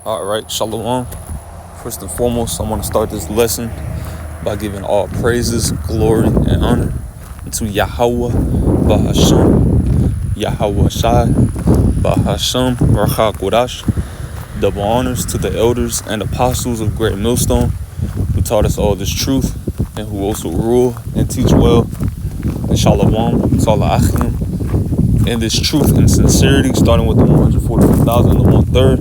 All right, Shalom. First and foremost, I want to start this lesson by giving all praises, glory, and honor to Yahweh, Bahasham, Yahweh Shai, Bahasham, Racha Kodash. Double honors to the elders and apostles of Great Millstone who taught us all this truth and who also rule and teach well. And Shalom, Salah Achim. In this truth and sincerity, starting with the 144,000 and the 1/3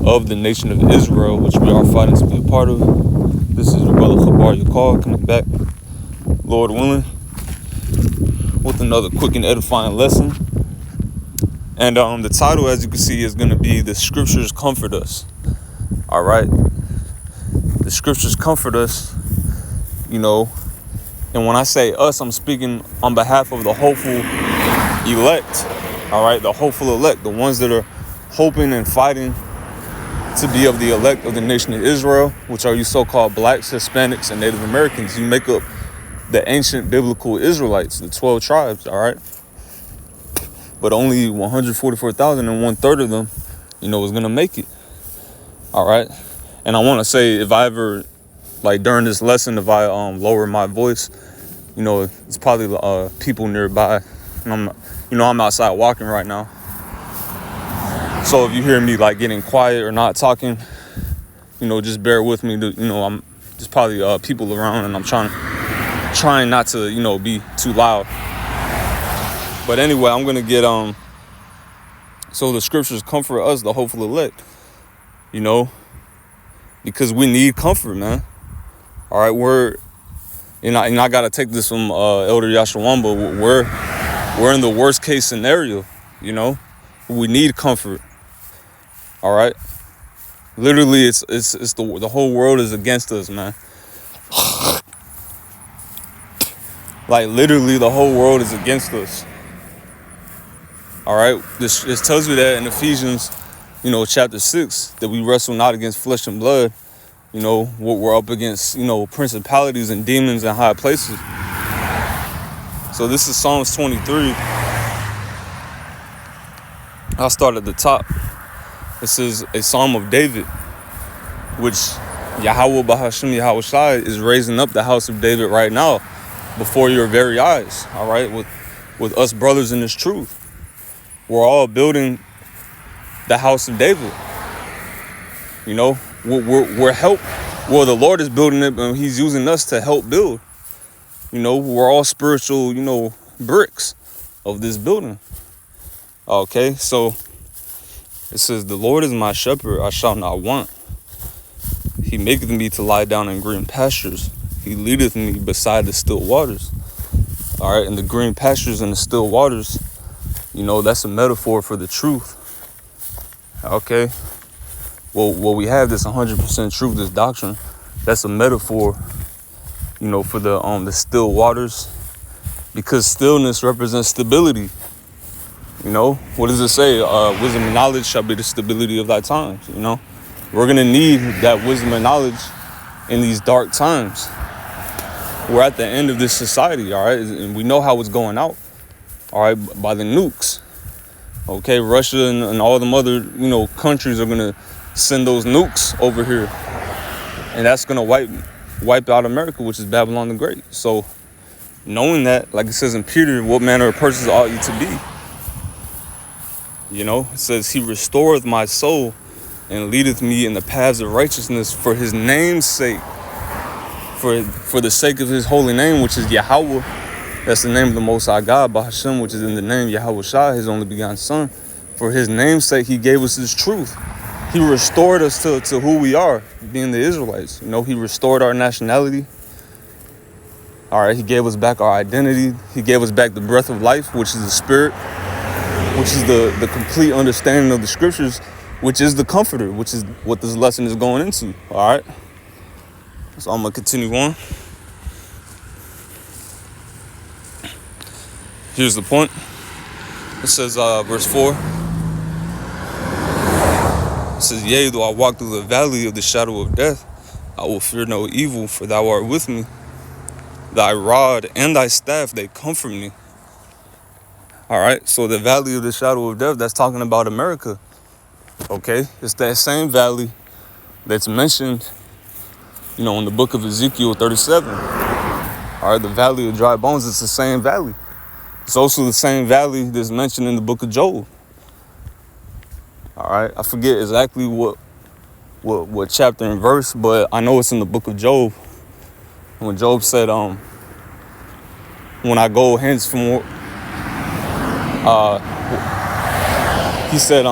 of the nation of Israel, which we are fighting to be a part of. This is your brother Khabar Yakar coming back, Lord willing, with another quick and edifying lesson. And the title, as you can see, is going to be "The Scriptures Comfort Us." All right, the Scriptures comfort us, you know. And when I say us, I'm speaking on behalf of the hopeful elect. All right, the hopeful elect, the ones that are hoping and fighting to be of the elect of the nation of Israel, which are you so-called blacks, Hispanics, and Native Americans. You make up the ancient biblical Israelites, the 12 tribes, all right? But only 144,000 and 1/3 of them, is going to make it, all right? And I want to say, if I ever, during this lesson, if I lower my voice, it's probably people nearby. And I'm outside walking right now. So if you hear me getting quiet or not talking, just bear with me. I'm just probably people around, and I'm trying not to, be too loud. But anyway, I'm gonna get so the scriptures comfort us, the hopeful elect, because we need comfort, man. All right, and I gotta take this from Elder Yashawan, but we're in the worst case scenario, we need comfort. All right, literally, it's the whole world is against us, man. Literally, the whole world is against us. All right, this tells you that in Ephesians, chapter 6, that we wrestle not against flesh and blood. What we're up against, principalities and demons in high places. So this is Psalms 23. I'll start at the top. This is a Psalm of David, which Yahweh Bahasham Yahweh Shai is raising up the house of David right now before your very eyes, all right, with us brothers in this truth. We're all building the house of David. We're help. Well, the Lord is building it, and He's using us to help build. We're all spiritual, bricks of this building. Okay, so it says, "The Lord is my shepherd, I shall not want. He maketh me to lie down in green pastures. He leadeth me beside the still waters." All right, and the green pastures and the still waters, that's a metaphor for the truth. Okay, well, we have this 100% truth, this doctrine. That's a metaphor, for the still waters, because stillness represents stability. What does it say? Wisdom and knowledge shall be the stability of thy times. We're going to need that wisdom and knowledge in these dark times. We're at the end of this society, all right? And we know how it's going out, all right, by the nukes. Okay, Russia and all them other, countries are going to send those nukes over here. And that's going to wipe out America, which is Babylon the Great. So knowing that, like it says in Peter, what manner of persons ought you to be? It says, He restoreth my soul and leadeth me in the paths of righteousness for His name's sake. For the sake of His holy name, which is Yahweh. That's the name of the Most High God, Bahasham, which is in the name Yahweh Shai, His only begotten Son. For His name's sake, He gave us His truth. He restored us to who we are, being the Israelites. He restored our nationality. All right, He gave us back our identity. He gave us back the breath of life, which is the Spirit, which is the complete understanding of the Scriptures, which is the Comforter, which is what this lesson is going into. All right, so I'm going to continue on. Here's the point. It says, verse 4. It says, "Yea, though I walk through the valley of the shadow of death, I will fear no evil, for thou art with me. Thy rod and thy staff, they comfort me." All right, so the valley of the shadow of death, that's talking about America. Okay, it's that same valley that's mentioned, in the book of Ezekiel 37. All right, the valley of dry bones, it's the same valley. It's also the same valley that's mentioned in the book of Job. All right, I forget exactly what chapter and verse, but I know it's in the book of Job. When Job said, when I go hence from, he said,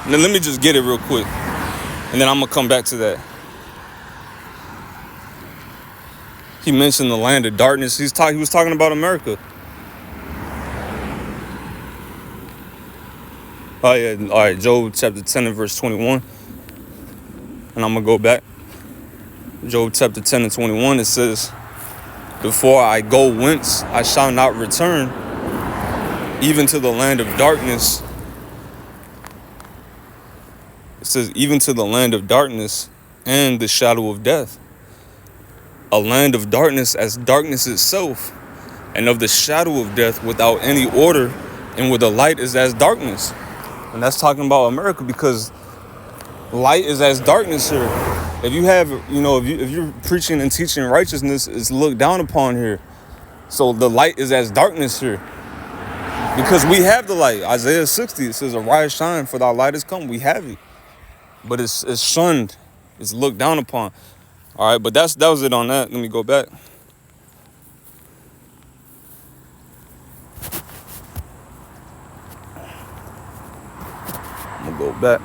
let me just get it real quick, and then I'm gonna come back to that. He mentioned the land of darkness. He was talking about America. Oh yeah, all right, Job chapter 10 and verse 21. And I'm gonna go back. Job chapter 10 and 21, it says, before I go whence I shall not return, even to the land of darkness. It says, even to the land of darkness and the shadow of death. A land of darkness as darkness itself, and of the shadow of death without any order, and where the light is as darkness. And that's talking about America, because light is as darkness here. If you have, if you're preaching and teaching righteousness, it's looked down upon here. So the light is as darkness here, because we have the light. Isaiah 60, it says, arise, shine, for thy light is come. We have it, but it's shunned. It's looked down upon. All right, but that was it on that. Let me go back. I'm gonna go back.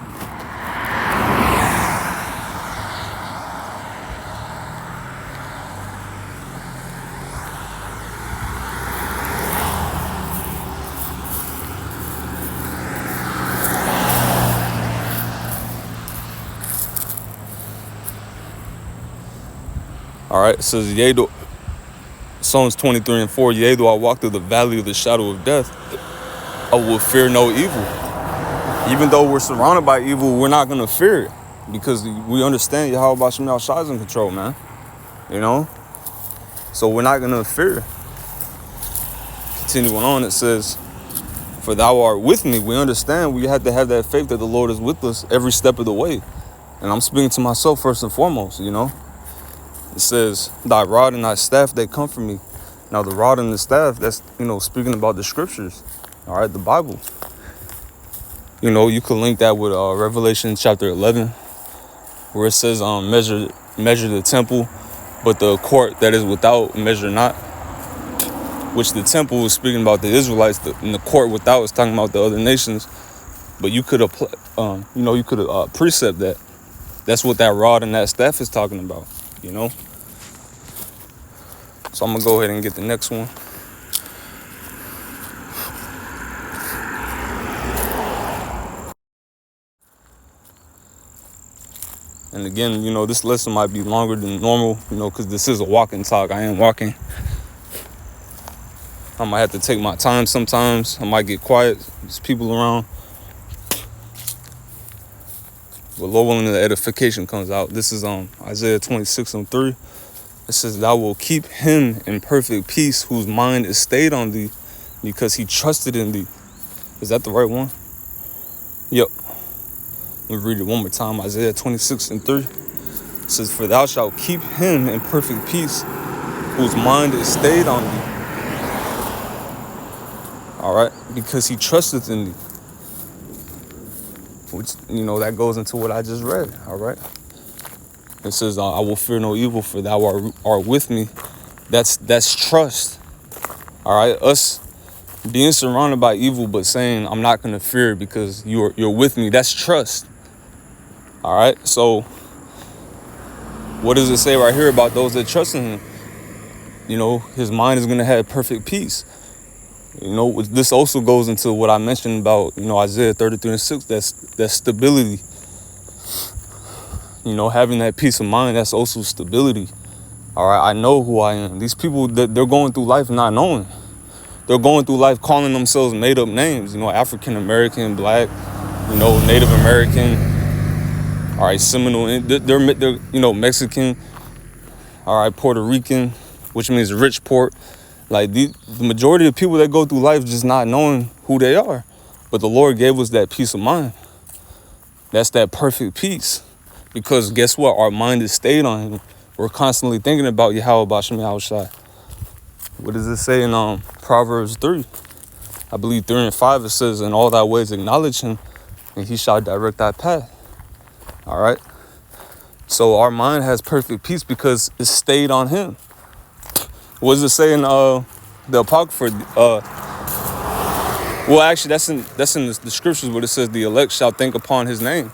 All right, it says, yea, Psalms 23 and 4, yea, though I walk through the valley of the shadow of death, I will fear no evil. Even though we're surrounded by evil, we're not going to fear it, because we understand Yahweh Bashim Yahushua is in control, man. So we're not going to fear. Continuing on, it says, for thou art with me. We understand we have to have that faith that the Lord is with us every step of the way. And I'm speaking to myself first and foremost, It says, thy rod and thy staff, they comfort me. Now, the rod and the staff, that's, speaking about the scriptures, all right, the Bible. You could link that with Revelation chapter 11, where it says, measure the temple, but the court that is without, measure not. Which the temple is speaking about the Israelites, and the court without is talking about the other nations. But you could apply, you could precept that. That's what that rod and that staff is talking about, So I'm gonna go ahead and get the next one. And again, this lesson might be longer than normal, because this is a walking talk. I am walking. I might have to take my time sometimes. I might get quiet. There's people around. But Lord willing, the edification comes out. This is Isaiah 26 and 3. It says, thou will keep him in perfect peace, whose mind is stayed on thee, because he trusted in thee. Is that the right one? Yep. Let me read it one more time. Isaiah 26 and 3. It says, for thou shalt keep him in perfect peace, whose mind is stayed on thee. All right, because he trusteth in thee. Which, that goes into what I just read. All right. It says, I will fear no evil, for thou art with me. That's trust. All right. Us being surrounded by evil, but saying, I'm not going to fear because you're with me. That's trust. All right. So what does it say right here about those that trust in him? His mind is going to have perfect peace. This also goes into what I mentioned about, Isaiah 33 and 6, that's stability. Having that peace of mind, that's also stability. All right, I know who I am. These people, they're going through life not knowing. They're going through life calling themselves made up names, African American, Black, Native American, all right, Seminole, they're Mexican, all right, Puerto Rican, which means rich port. Like the majority of people that go through life just not knowing who they are. But the Lord gave us that peace of mind. That's that perfect peace. Because guess what? Our mind is stayed on him. We're constantly thinking about Yahweh Bashem Yahushai. What does it say in Proverbs 3? I believe 3 and 5, it says, in all thy ways acknowledge him, and he shall direct thy path. All right? So our mind has perfect peace because it's stayed on him. What does it say in the Apocrypha? Well, actually, that's in the scriptures where it says the elect shall think upon his name.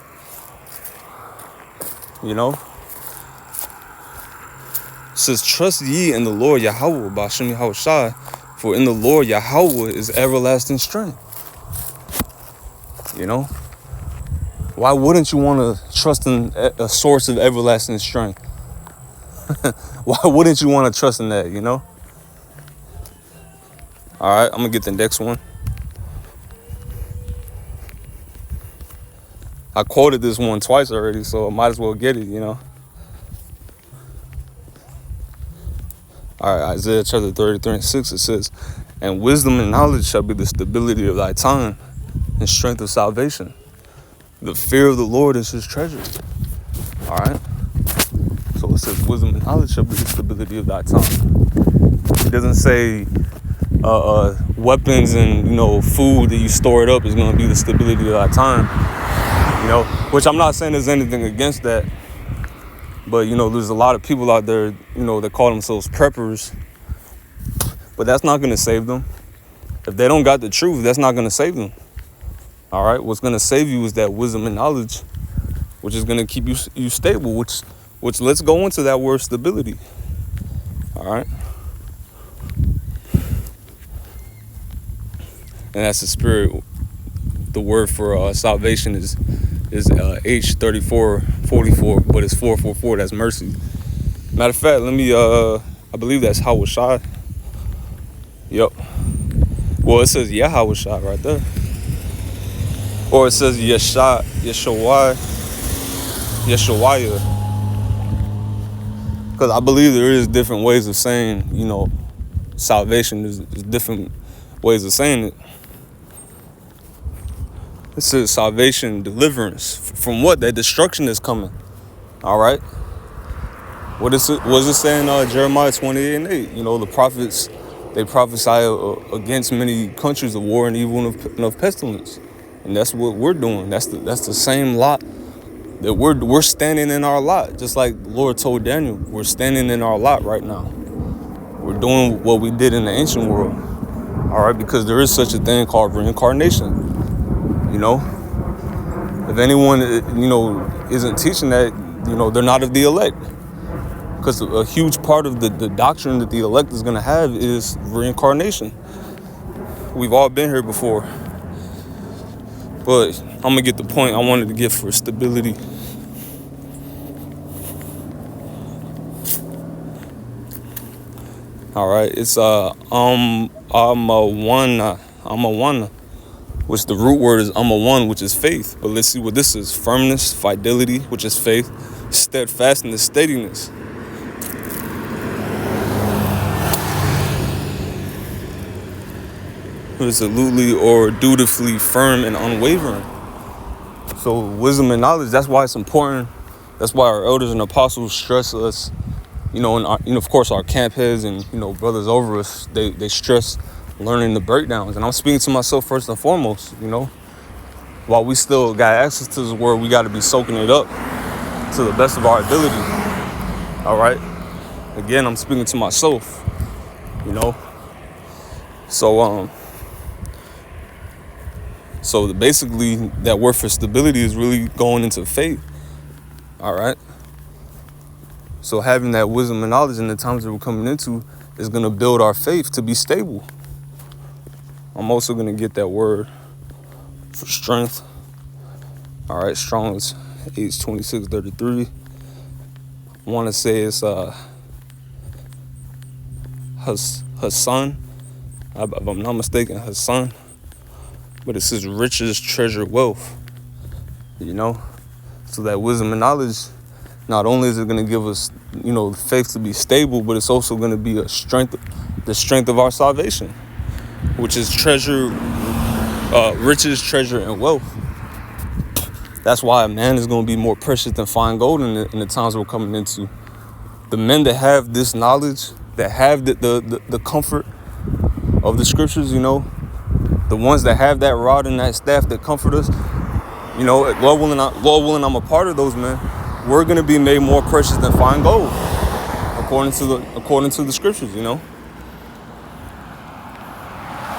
You know? It says, trust ye in the Lord Yahweh, Bashem Yahushai, for in the Lord Yahweh is everlasting strength. You know? Why wouldn't you want to trust in a source of everlasting strength? Why wouldn't you want to trust in that, you know? All right, I'm going to get the next one. I quoted this one twice already, so I might as well get it, you know? All right, Isaiah chapter 33 and 6, it says, and wisdom and knowledge shall be the stability of thy tongue and strength of salvation. The fear of the Lord is his treasure. All right? So it says wisdom and knowledge shall be the stability of thy tongue. It doesn't say weapons and, you know, food that you store it up is going to be the stability of thy tongue. You know, which I'm not saying there's anything against that. But, you know, there's a lot of people out there, you know, that call themselves preppers. But that's not going to save them. If they don't got the truth, that's not going to save them. All right? What's going to save you is that wisdom and knowledge, which is going to keep you stable, which let's go into that word stability. All right? And that's the spirit. The word for salvation is H3444, but it's 444. That's mercy. Matter of fact, let me. I believe that's Hawashai. Yep. Well, it says Yahawashai right there, or it says Yeshua, Yeshua. Because I believe there is different ways of saying, you know, salvation. There's different ways of saying it. It says salvation, deliverance. From what? That destruction is coming. All right? What is it saying in Jeremiah 28 and 8? You know, the prophets, they prophesy against many countries of war and evil and of pestilence. And that's what we're doing. That's the same lot that we're standing in our lot. Just like the Lord told Daniel, we're standing in our lot right now. We're doing what we did in the ancient world. All right? Because there is such a thing called reincarnation. You know, if anyone, you know, isn't teaching that, you know, they're not of the elect. Because a huge part of the doctrine that the elect is going to have is reincarnation. We've all been here before. But I'm going to get the point I wanted to get for stability. All right, it's I'm a one. Which the root word is one, which is faith. But let's see what this is. Firmness, fidelity, which is faith. Steadfastness, steadiness. Resolutely or dutifully firm and unwavering. So wisdom and knowledge, that's why it's important. That's why our elders and apostles stress us, you know, and of course our camp heads and, you know, brothers over us, they stress learning the breakdowns. And I'm speaking to myself first and foremost, you know. While we still got access to this word, we got to be soaking it up to the best of our ability. All right? Again, I'm speaking to myself, you know. So basically that word for stability is really going into faith. All right? So having that wisdom and knowledge in the times that we're coming into is going to build our faith to be stable. I'm also going to get that word for strength. All right, Strong's H2633. I want to say it's Hassan, if I'm not mistaken, Hassan. But it says riches, treasure, wealth. You know? So that wisdom and knowledge, not only is it going to give us, you know, faith to be stable, but it's also going to be the strength of our salvation, which is treasure, riches, treasure, and wealth. That's why a man is going to be more precious than fine gold in the times we're coming into. The men that have this knowledge, that have the comfort of the scriptures, the ones that have that rod and that staff that comfort us, Lord willing, I'm a part of those men. We're going to be made more precious than fine gold, according to the scriptures,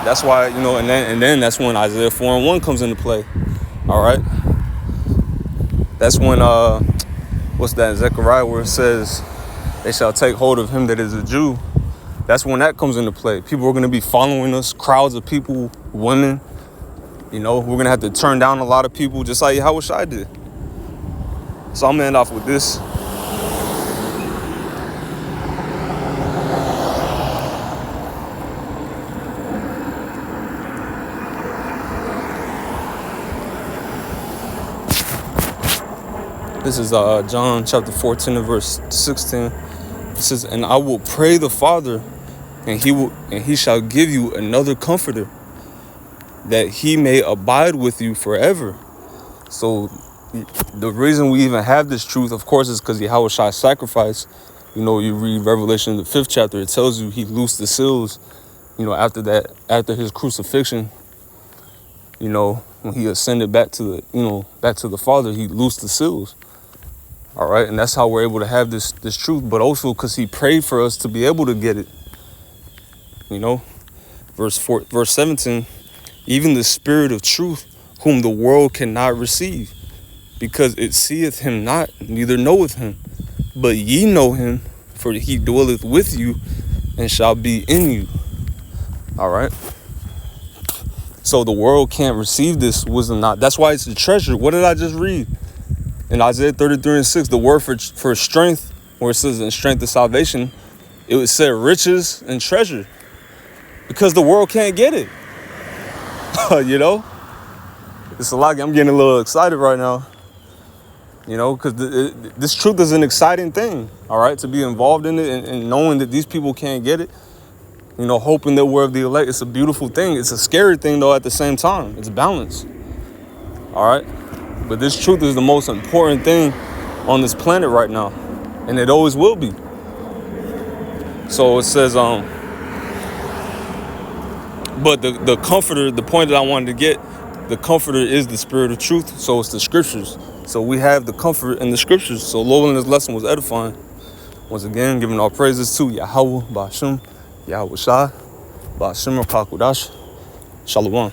That's why, and then that's when Isaiah 4:1 comes into play. All right. That's when, what's that, Zechariah, where it says, they shall take hold of him that is a Jew. That's when that comes into play. People are going to be following us, crowds of people, women. We're going to have to turn down a lot of people, just like Yahushua did. So I'm going to end off with this. This is John chapter 14 and verse 16. It says, and I will pray the Father, and he shall give you another comforter, that he may abide with you forever. So the reason we even have this truth, of course, is because Yahushua's sacrifice. You read Revelation, the 5th chapter, it tells you he loosed the seals, after his crucifixion, when he ascended back to the Father, he loosed the seals. All right, and that's how we're able to have this truth, but also because he prayed for us to be able to get it. Verse 17, even the Spirit of truth, whom the world cannot receive, because it seeth him not, neither knoweth him. But ye know him, for he dwelleth with you and shall be in you. All right. So the world can't receive this wisdom. Not. That's why it's a treasure. What did I just read? In Isaiah 33:6, the word for strength, where it says in strength of salvation, it would say riches and treasure, because the world can't get it. It's a lot. I'm getting a little excited right now, because this truth is an exciting thing. All right, to be involved in it and knowing that these people can't get it, hoping that we're of the elect. It's a beautiful thing. It's a scary thing, though, at the same time. It's balance. All right. But this truth is the most important thing on this planet right now. And it always will be. So it says, but the comforter, the point that I wanted to get, the comforter is the Spirit of truth. So it's the scriptures. So we have the comfort in the scriptures. So Lord willing, this lesson was edifying. Once again, giving our praises to Yahweh, Ba'ashem, Yahushua, Ba'ashem, Kakudash, Shalom.